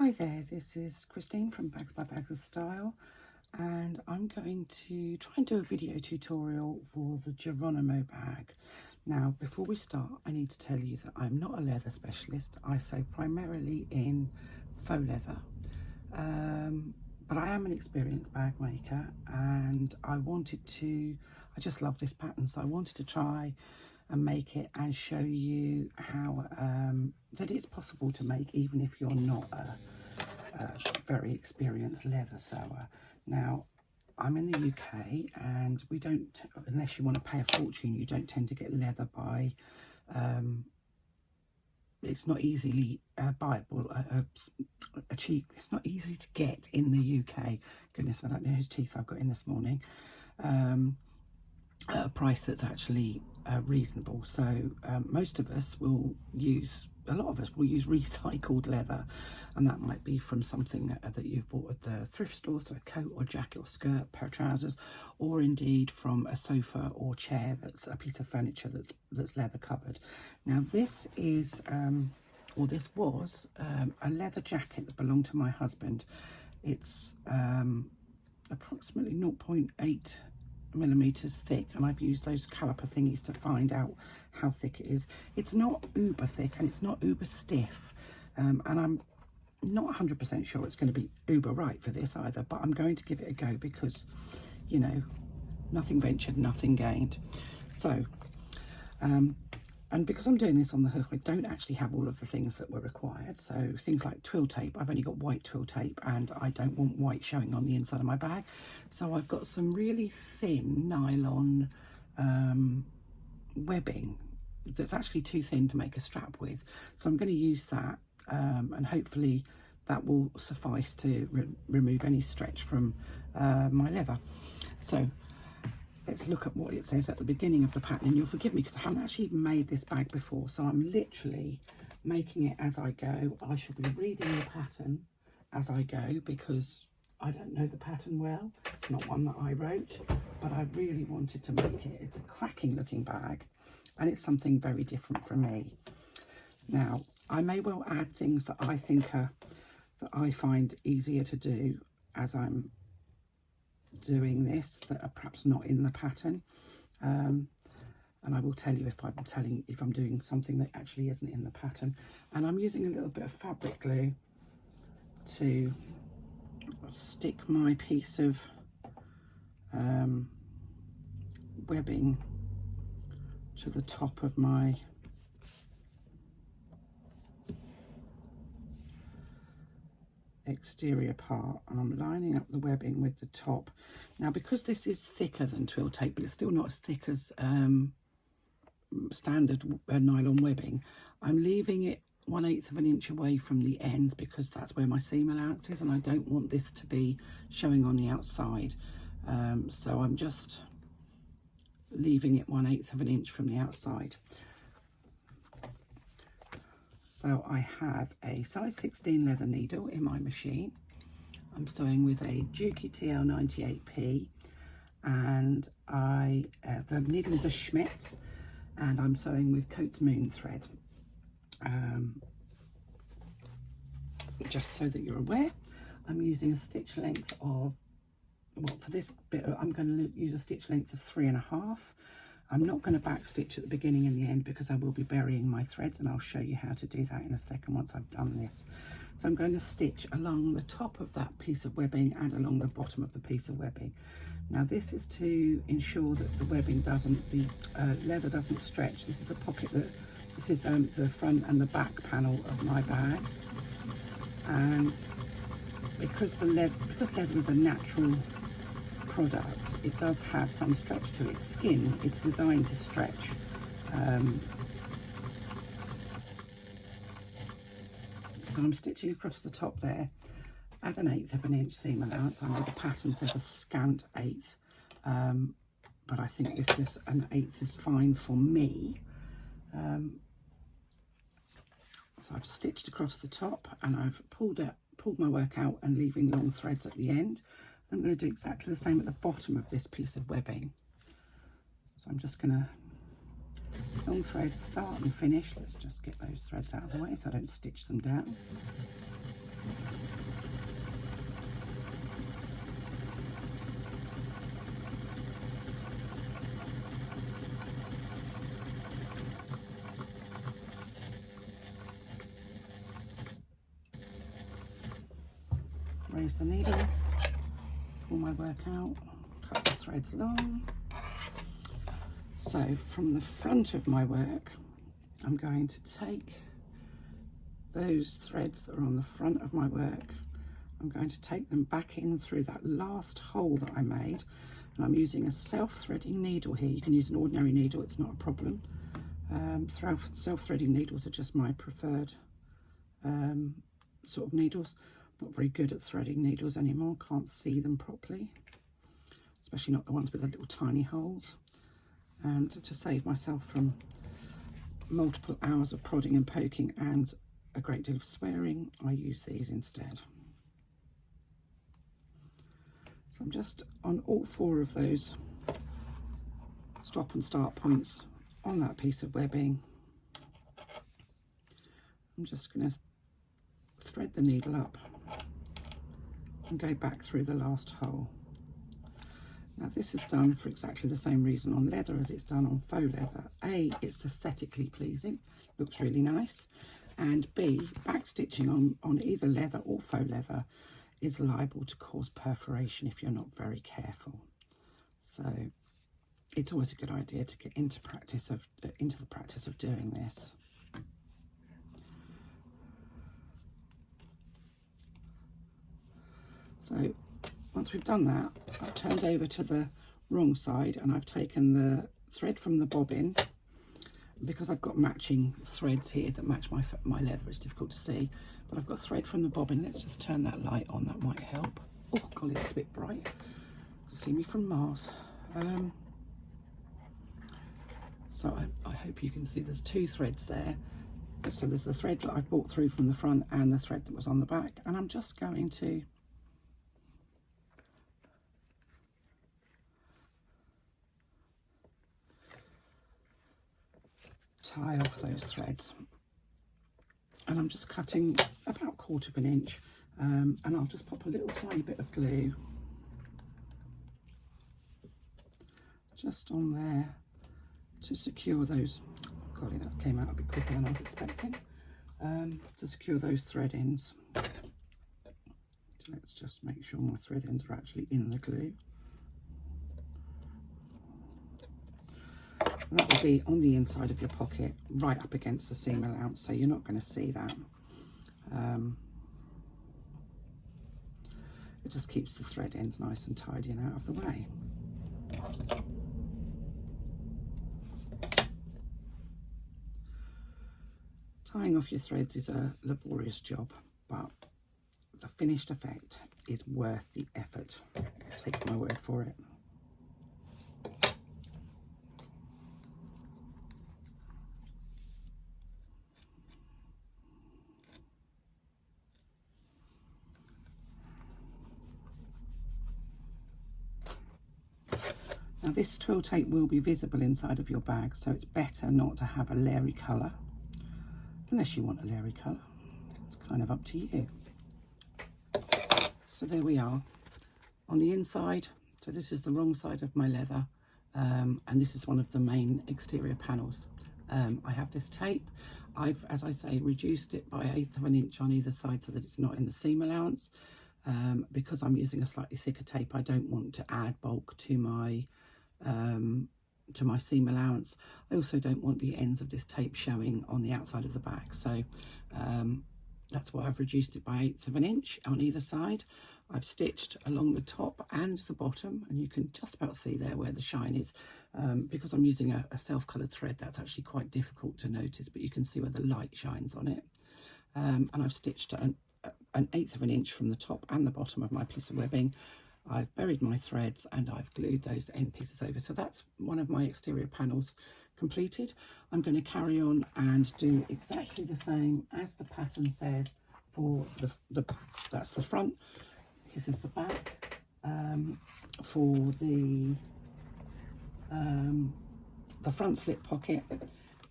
Hi there, this is Christine from Bags by Bags of Style, and I'm going to try and do a video tutorial for the Jeronimo bag. Now, before we start, I need to tell you that I'm not a leather specialist. I sew primarily in faux leather, but I am an experienced bag maker, and I just love this pattern, so I wanted to try and make it and show you how that it's possible to make even if you're not a very experienced leather sewer. Now, I'm in the UK, and we don't, unless you want to pay a fortune, you don't tend to get leather by it's not easily buyable, cheap. It's not easy to get in the UK. Goodness, I don't know whose teeth I've got in this morning. At a price that's actually reasonable. So most of us will use, a lot of us will use recycled leather, and that might be from something that you've bought at the thrift store, so a coat or jacket or skirt, pair of trousers, or indeed from a sofa or chair that's a piece of furniture that's leather covered. Now this is, or this was, a leather jacket that belonged to my husband. It's approximately 0.8 millimeters thick, and I've used those caliper thingies to find out how thick it is. It's not uber thick and it's not uber stiff, and I'm not 100% sure it's going to be uber right for this either, but I'm going to give it a go because, you know, nothing ventured, nothing gained. So and because I'm doing this on the hoof, I don't actually have all of the things that were required. So things like twill tape, I've only got white twill tape, and I don't want white showing on the inside of my bag. So I've got some really thin nylon webbing that's actually too thin to make a strap with. So I'm going to use that, and hopefully that will suffice to remove any stretch from my leather. So let's look at what it says at the beginning of the pattern, and you'll forgive me because I haven't actually even made this bag before, so I'm literally making it as I go. I should be reading the pattern as I go because I don't know the pattern well. It's not one that I wrote, but I really wanted to make it. It's a cracking looking bag, and it's something very different from me. Now, I may well add things that I think are, that I find easier to do as I'm doing this, that are perhaps not in the pattern, and I will tell you if I'm doing something that actually isn't in the pattern. And I'm using a little bit of fabric glue to stick my piece of webbing to the top of my exterior part, and I'm lining up the webbing with the top. Now, because this is thicker than twill tape, but it's still not as thick as standard nylon webbing, I'm leaving it 1/8 of an inch away from the ends because that's where my seam allowance is, and I don't want this to be showing on the outside. So I'm just leaving it 1/8 of an inch from the outside. So I have a size 16 leather needle in my machine. I'm sewing with a Juki TL98P, and the needle is a Schmetz, and I'm sewing with Coats Moon thread. Just so that you're aware, I'm using a stitch length of, well, for this bit I'm going to use a stitch length of 3.5. I'm not going to back stitch at the beginning and the end because I will be burying my threads, and I'll show you how to do that in a second once I've done this. So I'm going to stitch along the top of that piece of webbing and along the bottom of the piece of webbing. Now this is to ensure that the webbing doesn't, the leather doesn't stretch. This is a pocket that, this is the front and the back panel of my bag, and because leather is a natural product, it does have some stretch to its skin. It's designed to stretch. So I'm stitching across the top there at 1/8 of an inch seam allowance. I know the pattern says a scant 1/8, but I think this is an 1/8 is fine for me. So I've stitched across the top, and I've pulled my work out and leaving long threads at the end. I'm going to do exactly the same at the bottom of this piece of webbing. So I'm just going to long threads, start and finish. Let's just get those threads out of the way so I don't stitch them down. raise the needle, pull my work out, cut the threads along. So from the front of my work, I'm going to take those threads that are on the front of my work, I'm going to take them back in through that last hole that I made, and I'm using a self-threading needle here. You can use an ordinary needle, it's not a problem. Self-threading needles are just my preferred sort of needles. I'm not very good at threading needles anymore, can't see them properly, especially not the ones with the little tiny holes. And to save myself from multiple hours of prodding and poking and a great deal of swearing, I use these instead. So I'm just on all 4 of those stop and start points on that piece of webbing. I'm just going to thread the needle up and go back through the last hole. Now this is done for exactly the same reason on leather as it's done on faux leather. A, it's aesthetically pleasing, looks really nice, and B, backstitching on either leather or faux leather is liable to cause perforation if you're not very careful. So it's always a good idea to get into the practice of doing this. So once we've done that, I've turned over to the wrong side and I've taken the thread from the bobbin. Because I've got matching threads here that match my leather, it's difficult to see, but I've got thread from the bobbin. Let's just turn that light on, that might help. Oh golly, it's a bit bright. You can see me from Mars. So I hope you can see there's 2 threads there. So there's the thread that I've brought through from the front and the thread that was on the back, and I'm just going to tie off those threads, and I'm just cutting about 1/4 inch, and I'll just pop a little tiny bit of glue just on there to secure those. Golly, that came out a bit quicker than I was expecting. To secure those thread ends. Let's just make sure my thread ends are actually in the glue. And that will be on the inside of your pocket, right up against the seam allowance, so you're not going to see that. It just keeps the thread ends nice and tidy and out of the way. Tying off your threads is a laborious job, but the finished effect is worth the effort. Take my word for it. Now this twill tape will be visible inside of your bag, so it's better not to have a leery colour, unless you want a leery colour. It's kind of up to you. So there we are on the inside. So this is the wrong side of my leather, and this is one of the main exterior panels. I have this tape. I've, as I say, reduced it by 1/8 of an inch on either side so that it's not in the seam allowance. Because I'm using a slightly thicker tape, I don't want to add bulk to my seam allowance. I also don't want the ends of this tape showing on the outside of the bag, so that's why I've reduced it by 1/8 of an inch on either side. I've stitched along the top and the bottom, and you can just about see there where the shine is. Because I'm using a self-coloured thread, that's actually quite difficult to notice, but you can see where the light shines on it. And I've stitched an 1/8 of an inch from the top and the bottom of my piece of webbing. I've buried my threads and I've glued those end pieces over. So that's one of my exterior panels completed. I'm going to carry on and do exactly the same as the pattern says for that's the front. This is the back. For the front slip pocket,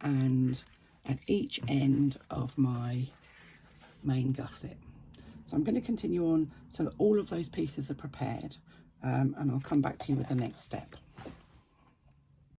and at each end of my main gusset. So I'm going to continue on so that all of those pieces are prepared, and I'll come back to you with the next step.